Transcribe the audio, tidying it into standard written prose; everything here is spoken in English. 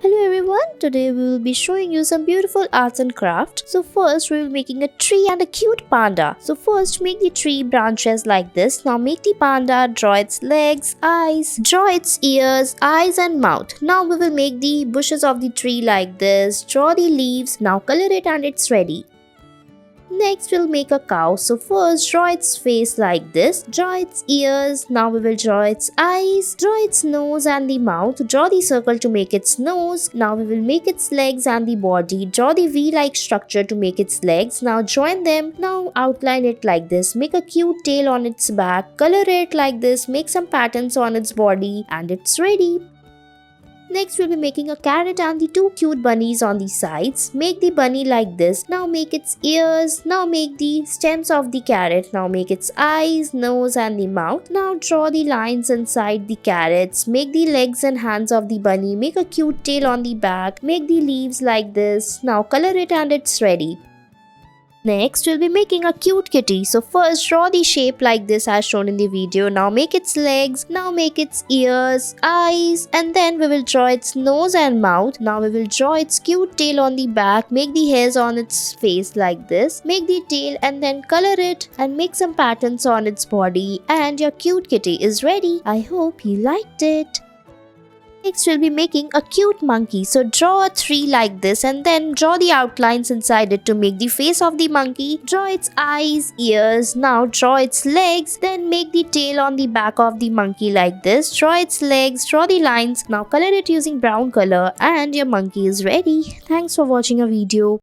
Hello everyone, today we will be showing you some beautiful arts and crafts. So first we will be making a tree and a cute panda. So first make the tree branches like this. Now make the panda, draw its legs, eyes, draw its ears, eyes and mouth. Now we will make the bushes of the tree like this. Draw the leaves, now color it and it's ready. Next we'll make a cow. So first draw its face like this, draw its ears, now we will draw its eyes, draw its nose and the mouth, draw the circle to make its nose, now we will make its legs and the body, draw the V-like structure to make its legs, now join them, now outline it like this, make a cute tail on its back, color it like this, make some patterns on its body and it's ready. Next we'll be making a carrot and the two cute bunnies on the sides. Make the bunny like this. Now make its ears. Now make the stems of the carrot. Now make its eyes, nose and the mouth. Now draw the lines inside the carrots. Make the legs and hands of the bunny. Make a cute tail on the back. Make the leaves like this. Now color it and it's ready. Next, we'll be making a cute kitty. So first draw the shape like this as shown in the video. Now make its legs, now make its ears, eyes, and then we will draw its nose and mouth. Now we will draw its cute tail on the back, make the hairs on its face like this. Make the tail and then color it and make some patterns on its body and your cute kitty is ready. I hope you liked it. Next we'll be making a cute monkey. So draw a tree like this and then draw the outlines inside it to make the face of the monkey. Draw its eyes, ears, now draw its legs, then make the tail on the back of the monkey like this. Draw its legs, draw the lines, now color it using brown color and your monkey is ready. Thanks for watching our video.